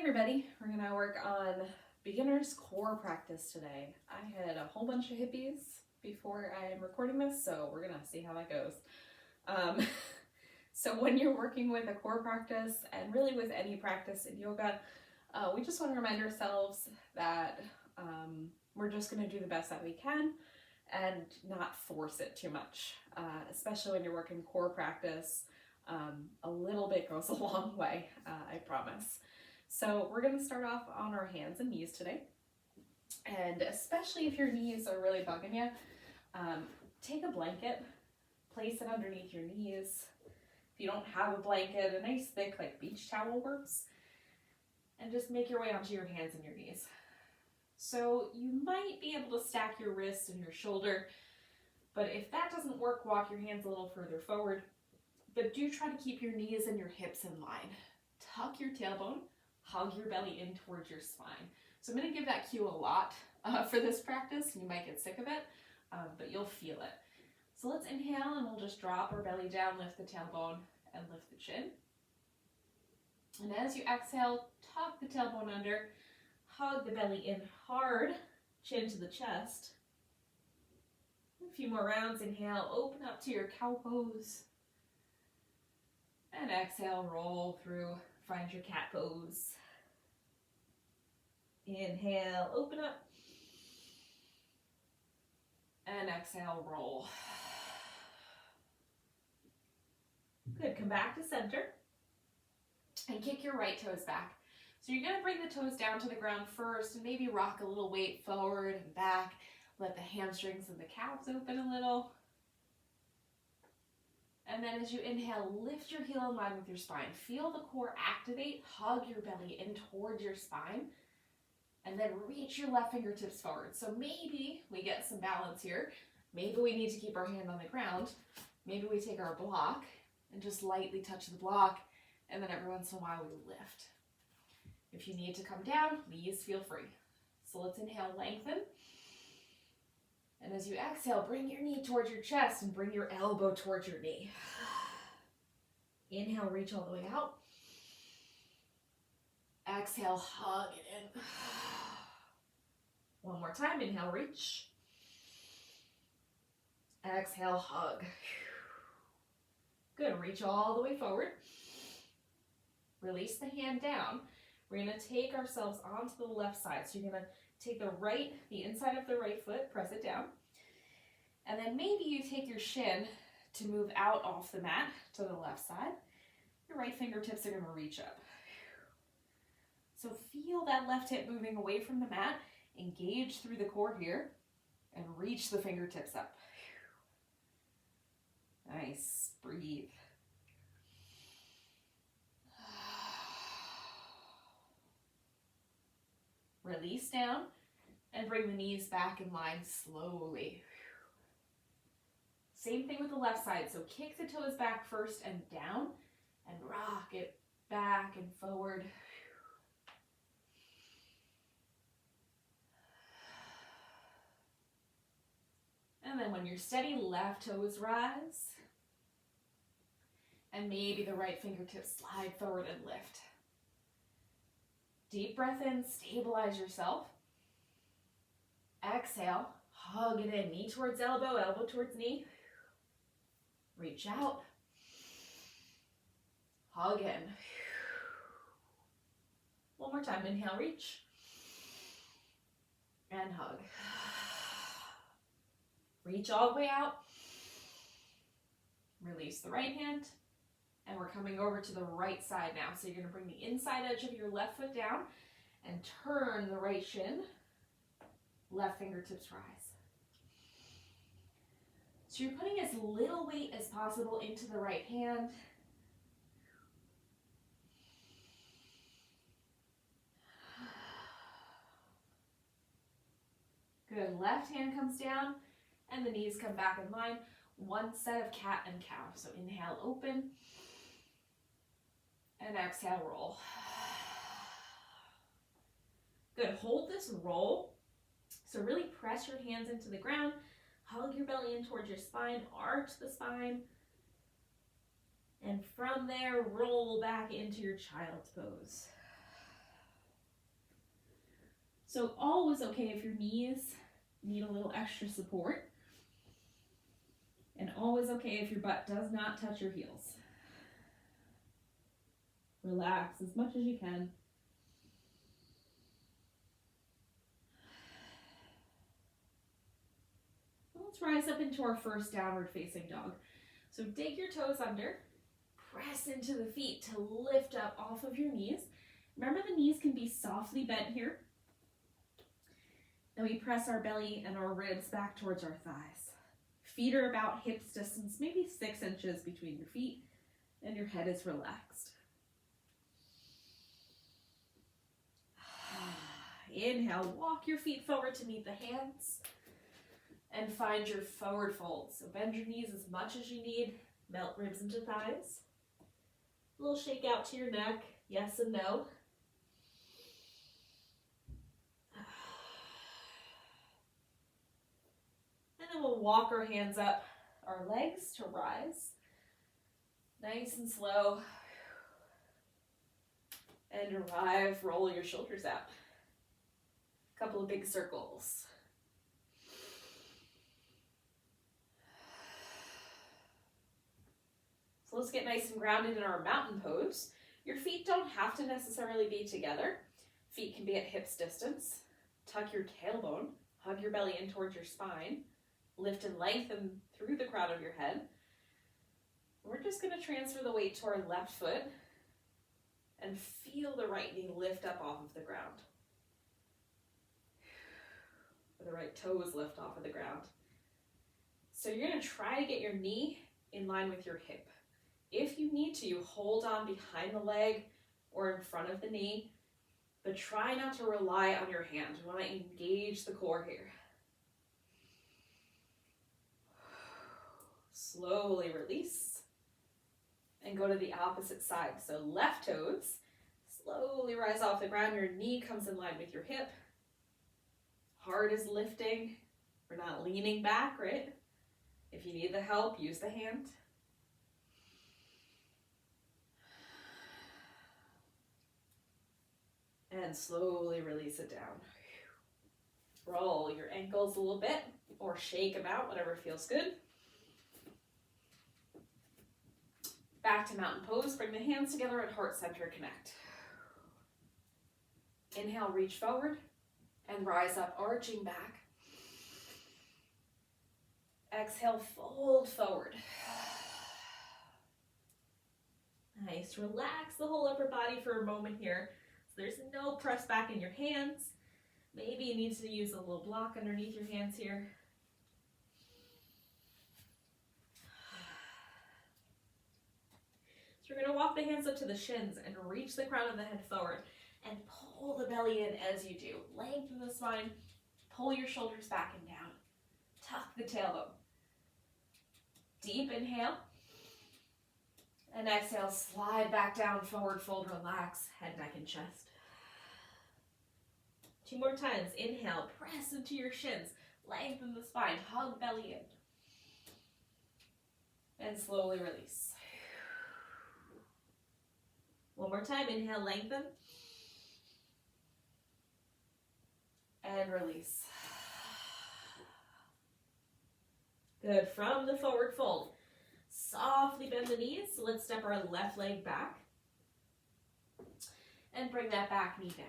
everybody, we're gonna work on beginner's core practice today. I had a whole bunch of hippies before I'm recording this, so we're gonna see how that goes. So when you're working with a core practice, and really with any practice in yoga, we just want to remind ourselves that we're just gonna do the best that we can and not force it too much, especially when you're working core practice. A little bit goes a long way, I promise. So we're going to start off on our hands and knees today. And especially if your knees are really bugging you, take a blanket, place it underneath your knees. If you don't have a blanket, a nice thick like beach towel works. And just make your way onto your hands and your knees. So you might be able to stack your wrist and your shoulder, but if that doesn't work, walk your hands a little further forward. But do try to keep your knees and your hips in line. Tuck your tailbone. Hug your belly in towards your spine. So I'm going to give that cue a lot for this practice. You might get sick of it, but you'll feel it. So let's inhale and we'll just drop our belly down, lift the tailbone, and lift the chin. And as you exhale, tuck the tailbone under, hug the belly in hard, chin to the chest. A few more rounds. Inhale, open up to your cow pose. And exhale, roll through. Find your cat pose. Inhale, open up. And exhale, roll. Good, come back to center. And kick your right toes back. So you're going to bring the toes down to the ground first and maybe rock a little weight forward and back. Let the hamstrings and the calves open a little. And then as you inhale, lift your heel in line with your spine. Feel the core activate. Hug your belly in towards your spine. And then reach your left fingertips forward. So maybe we get some balance here. Maybe we need to keep our hand on the ground. Maybe we take our block and just lightly touch the block. And then every once in a while we lift. If you need to come down, knees feel free. So let's inhale, lengthen. And as you exhale, bring your knee towards your chest and bring your elbow towards your knee. Inhale, reach all the way out. Exhale, hug it in. One more time, inhale, reach. Exhale, hug. Good, reach all the way forward. Release the hand down. We're gonna take ourselves onto the left side. So you're gonna take the inside of the right foot, press it down. And then maybe you take your shin to move out off the mat to the left side. Your right fingertips are going to reach up. So feel that left hip moving away from the mat. Engage through the core here and reach the fingertips up. Nice. Breathe. Release down and bring the knees back in line slowly. Same thing with the left side. So kick the toes back first and down and rock it back and forward. And then when you're steady, left toes rise. And maybe the right fingertips slide forward and lift. Deep breath in, stabilize yourself. Exhale, hug it in, knee towards elbow, elbow towards knee. Reach out. Hug in. One more time, inhale, reach. And hug. Reach all the way out. Release the right hand. And we're coming over to the right side now. So you're going to bring the inside edge of your left foot down and turn the right shin. Left fingertips rise. So you're putting as little weight as possible into the right hand. Good. Left hand comes down and the knees come back in line. One set of cat and cow. So inhale, open. And exhale, roll. Good. Hold this roll. So really press your hands into the ground. Hug your belly in towards your spine. Arch the spine. And from there, roll back into your child's pose. So always okay if your knees need a little extra support. And always okay if your butt does not touch your heels. Relax as much as you can. Let's rise up into our first downward facing dog. So dig your toes under, press into the feet to lift up off of your knees. Remember, the knees can be softly bent here. Then we press our belly and our ribs back towards our thighs. Feet are about hips distance, maybe 6 inches between your feet, and your head is relaxed. Inhale, walk your feet forward to meet the hands and find your forward fold. So bend your knees as much as you need, melt ribs into thighs. A little shake out to your neck, yes and no. And then we'll walk our hands up our legs to rise. Nice and slow. And arrive, roll your shoulders out. A couple of big circles. So let's get nice and grounded in our mountain pose. Your feet don't have to necessarily be together. Feet can be at hips distance. Tuck your tailbone, hug your belly in towards your spine. Lift and lengthen through the crown of your head. We're just going to transfer the weight to our left foot and feel the right knee lift up off of the ground. Or the right toes lift off of the ground. So you're going to try to get your knee in line with your hip. If you need to, you hold on behind the leg or in front of the knee, but try not to rely on your hand. You want to engage the core here. Slowly release and go to the opposite side. So left toes, slowly rise off the ground. Your knee comes in line with your hip. Heart is lifting. We're not leaning back, right? If you need the help, use the hand. And slowly release it down. Roll your ankles a little bit or shake them out, whatever feels good. Back to mountain pose. Bring the hands together and heart center connect. Inhale, reach forward and rise up, arching back. Exhale, fold forward. Nice. Relax the whole upper body for a moment here. So there's no press back in your hands. Maybe you need to use a little block underneath your hands here. So we're going to walk the hands up to the shins and reach the crown of the head forward and pull the belly in as you do. Lengthen the spine, pull your shoulders back and down. Tuck the tailbone. Deep inhale. And exhale, slide back down, forward fold, relax, head, neck, and chest. 2 more times. Inhale, press into your shins, lengthen the spine, hug belly in. And slowly release. 1 more time. Inhale, lengthen. And release. Good. From the forward fold, softly bend the knees. So let's step our left leg back. And bring that back knee down.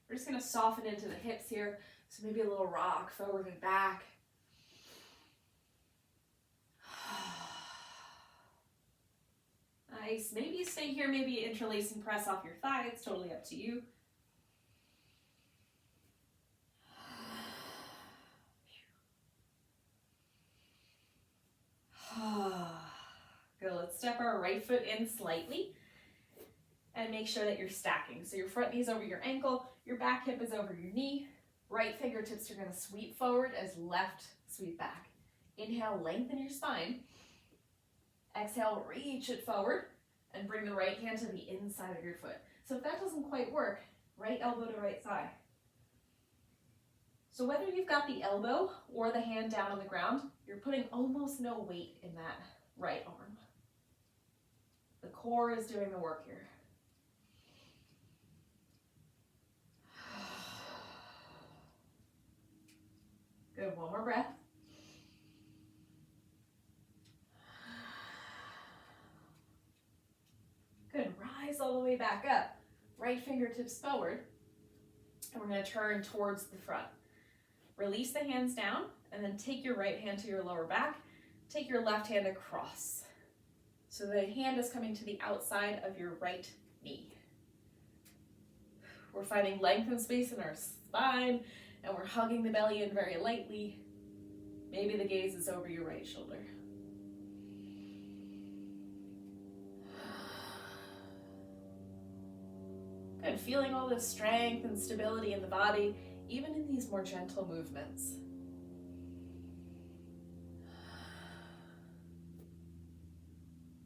We're just going to soften into the hips here. So maybe a little rock forward and back. Nice. Maybe you stay here, maybe you interlace and press off your thigh. It's totally up to you. Good. Let's step our right foot in slightly and make sure that you're stacking. So your front knee is over your ankle, your back hip is over your knee. Right fingertips are going to sweep forward as left sweep back. Inhale, lengthen your spine. Exhale, reach it forward and bring the right hand to the inside of your foot. So if that doesn't quite work, right elbow to right thigh. So whether you've got the elbow or the hand down on the ground, you're putting almost no weight in that right arm. The core is doing the work here. way back up, right fingertips forward, and we're going to turn towards the front. Release the hands down, and then take your right hand to your lower back. Take your left hand across. So the hand is coming to the outside of your right knee. We're finding length and space in our spine, and we're hugging the belly in very lightly. Maybe the gaze is over your right shoulder. Good, feeling all this strength and stability in the body, even in these more gentle movements.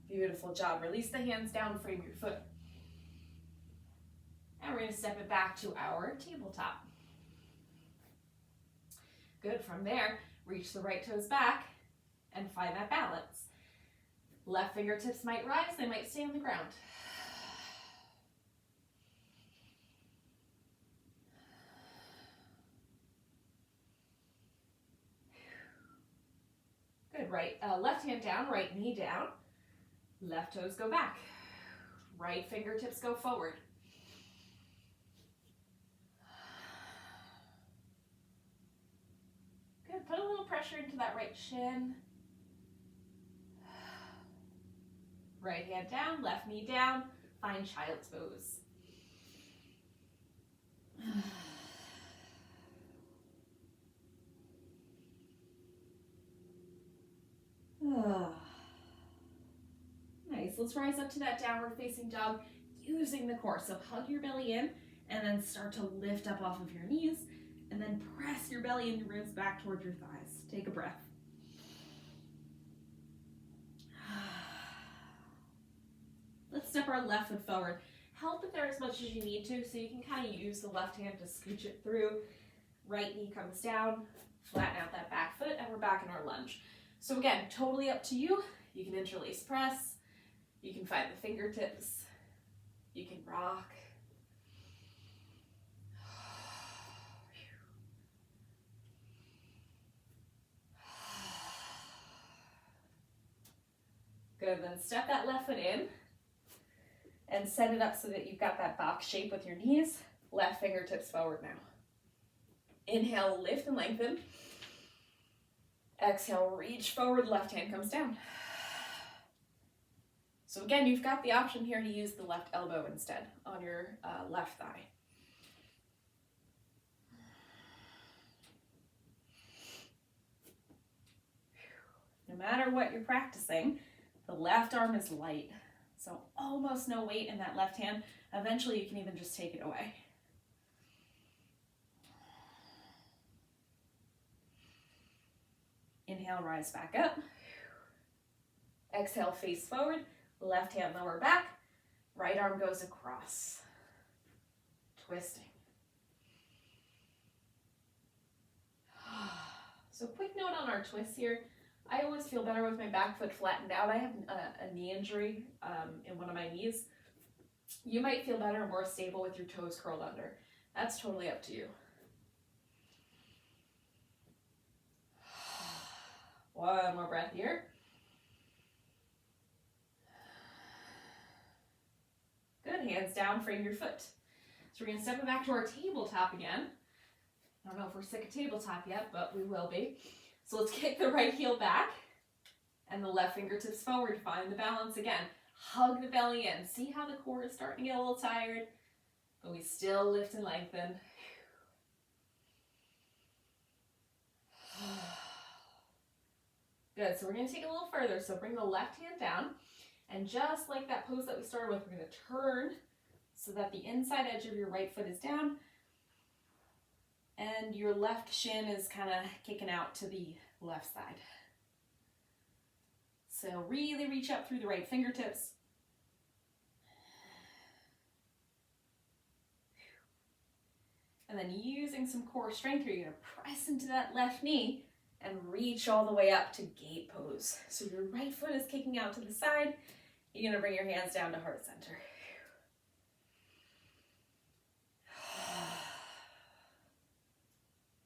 Beautiful job. Release the hands down, frame your foot. And we're going to step it back to our tabletop. Good, from there, reach the right toes back and find that balance. Left fingertips might rise, they might stay on the ground. Good, left hand down, right knee down. Left toes go back. Right fingertips go forward. Good, put a little pressure into that right shin. Right hand down, left knee down. Find child's pose. Nice, let's rise up to that downward facing dog using the core. So hug your belly in and then start to lift up off of your knees and then press your belly and your ribs back towards your thighs. Take a breath. Let's step our left foot forward. Help it there as much as you need to, so you can kind of use the left hand to scooch it through. Right knee comes down, flatten out that back foot, and we're back in our lunge. So again, totally up to you. You can interlace press. You can find the fingertips. You can rock. Good, then step that left foot in and set it up so that you've got that box shape with your knees. Left fingertips forward now. Inhale, lift and lengthen. Exhale, reach forward, left hand comes down. So again, you've got the option here to use the left elbow instead on your left thigh. No matter what you're practicing, the left arm is light. So almost no weight in that left hand. Eventually you can even just take it away. Inhale, rise back up. Exhale, face forward. Left hand lower back. Right arm goes across. Twisting. So quick note on our twists here. I always feel better with my back foot flattened out. I have a knee injury in one of my knees. You might feel better and more stable with your toes curled under. That's totally up to you. One more breath here. Good, hands down, frame your foot. So we're gonna step it back to our tabletop again. I don't know if we're sick of tabletop yet, but we will be. So let's kick the right heel back and the left fingertips forward. Find the balance again. Hug the belly in. See how the core is starting to get a little tired, but we still lift and lengthen. Good, so we're gonna take it a little further. So bring the left hand down, and just like that pose that we started with, we're gonna turn so that the inside edge of your right foot is down and your left shin is kind of kicking out to the left side. So really reach up through the right fingertips. And then using some core strength here, you're gonna press into that left knee and reach all the way up to gate pose. So your right foot is kicking out to the side. You're gonna bring your hands down to heart center.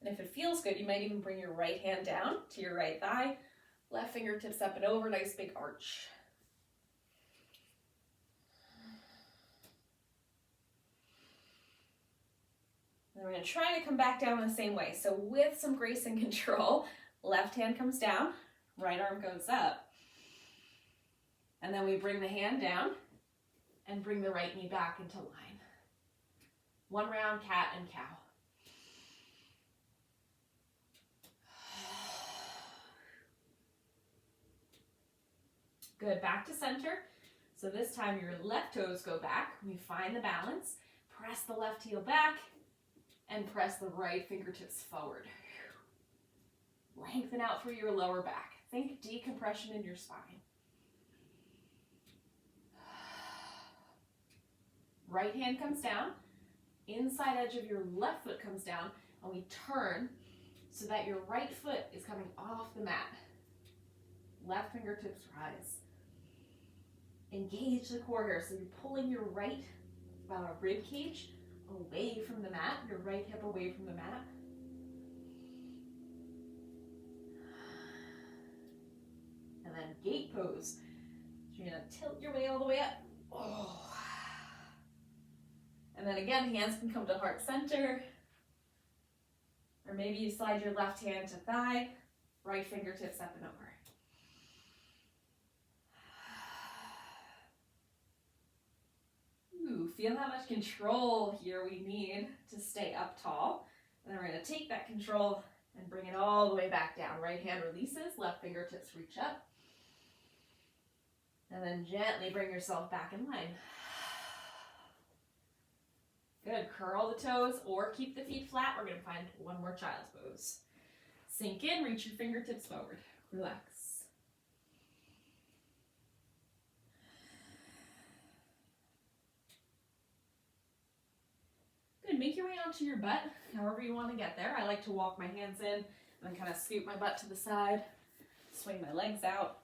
And if it feels good, you might even bring your right hand down to your right thigh, left fingertips up and over, nice big arch. And we're going to try to come back down the same way. So with some grace and control, left hand comes down, right arm goes up. And then we bring the hand down and bring the right knee back into line. One round, cat and cow. Good, back to center. So this time your left toes go back. We find the balance. Press the left heel back and press the right fingertips forward. Lengthen out through your lower back. Think decompression in your spine. Right hand comes down. Inside edge of your left foot comes down, and we turn so that your right foot is coming off the mat. Left fingertips rise. Engage the core here, so you're pulling your right rib cage away from the mat, your right hip away from the mat. And then gate pose. So you're going to tilt your way all the way up. Oh. And then again, hands can come to heart center. Or maybe you slide your left hand to thigh, right fingertips up and over. Ooh, feel how much control here we need to stay up tall. And then we're going to take that control and bring it all the way back down. Right hand releases, left fingertips reach up. And then gently bring yourself back in line. Good, curl the toes or keep the feet flat. We're going to find one more child's pose. Sink in, reach your fingertips forward. Relax. Good, make your way onto your butt, however you want to get there. I like to walk my hands in and then kind of scoot my butt to the side, swing my legs out.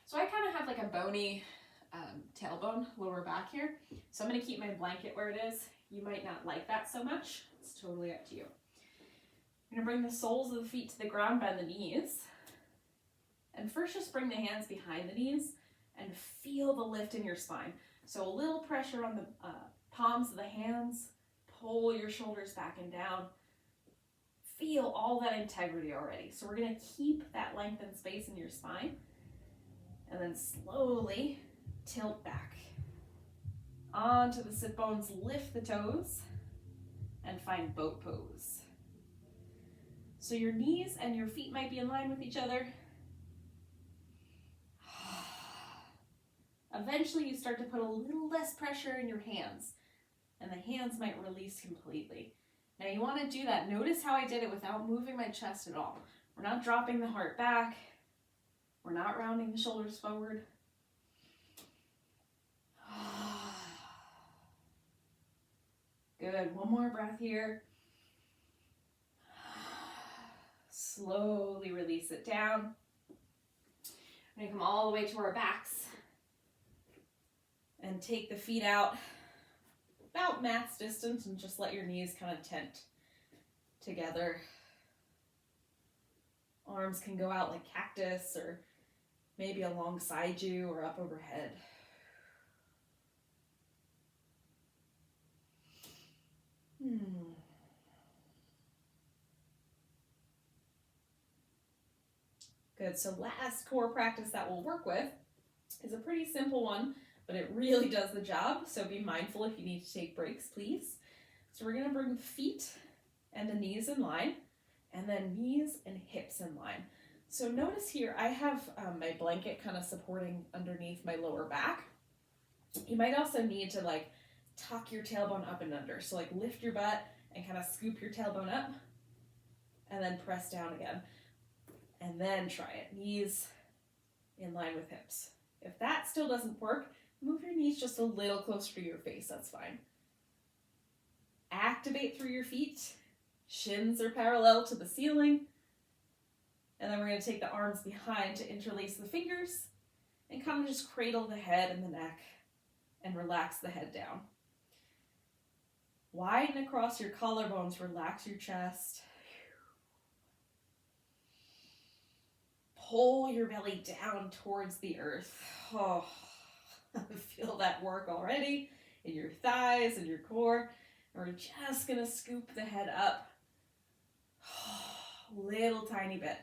So I kind of have like a bony tailbone, lower back here. So I'm going to keep my blanket where it is. You might not like that so much. It's totally up to you. I'm going to bring the soles of the feet to the ground, bend the knees. And first just bring the hands behind the knees and feel the lift in your spine. So a little pressure on the palms of the hands. Pull your shoulders back and down. Feel all that integrity already. So we're going to keep that length and space in your spine. And then slowly tilt back. Onto the sit bones, lift the toes, and find boat pose. So your knees and your feet might be in line with each other. Eventually you start to put a little less pressure in your hands, and the hands might release completely. Now you want to do that. Notice how I did it without moving my chest at all. We're not dropping the heart back. We're not rounding the shoulders forward. Good, one more breath here. Slowly release it down. We're gonna come all the way to our backs and take the feet out about mat's distance and just let your knees kind of tent together. Arms can go out like cactus or maybe alongside you or up overhead. Good, so last core practice that we'll work with is a pretty simple one, but it really does the job, so be mindful if you need to take breaks, please. So we're gonna bring the feet and the knees in line, and then knees and hips in line. So notice here, I have my blanket kind of supporting underneath my lower back. You might also need to like tuck your tailbone up and under. So like lift your butt and kind of scoop your tailbone up and then press down again. And then try it. Knees in line with hips. If that still doesn't work, move your knees just a little closer to your face. That's fine. Activate through your feet. Shins are parallel to the ceiling. And then we're going to take the arms behind to interlace the fingers and kind of just cradle the head and the neck and relax the head down. Widen across your collarbones, relax your chest. Pull your belly down towards the earth. Oh, feel that work already in your thighs and your core. And we're just gonna scoop the head up. Little tiny bit.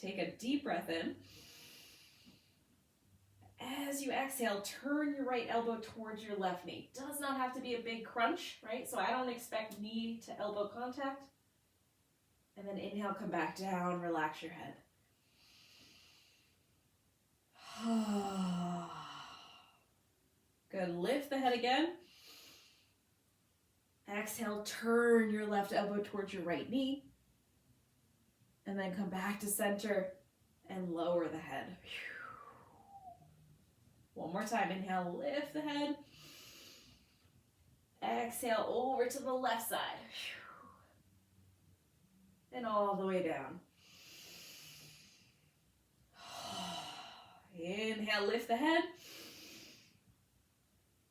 Take a deep breath in. As you exhale, turn your right elbow towards your left knee. Does not have to be a big crunch, right? So I don't expect knee to elbow contact. And then inhale, come back down, relax your head. Good, lift the head again. Exhale, turn your left elbow towards your right knee. And then come back to center and lower the head. One more time, inhale, lift the head. Exhale, over to the left side. And all the way down. Inhale, lift the head.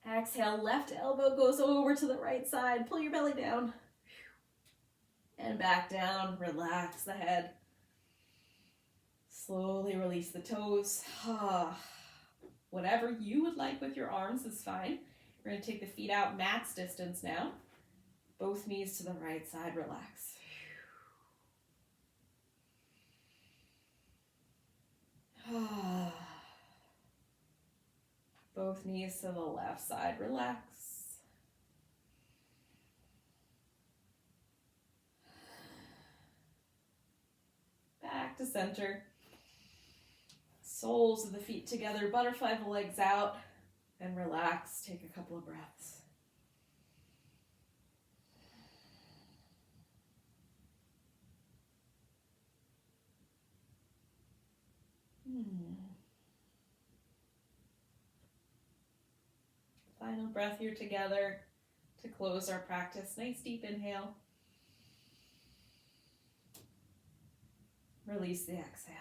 Exhale, left elbow goes over to the right side. Pull your belly down. And back down, relax the head. Slowly release the toes. Whatever you would like with your arms is fine. We're going to take the feet out mat's distance now. Both knees to the right side, relax. Both knees to the left side, relax. Back to center. Soles of the feet together, butterfly the legs out, and relax. Take a couple of breaths. Final breath here together to close our practice. Nice deep inhale. Release the exhale.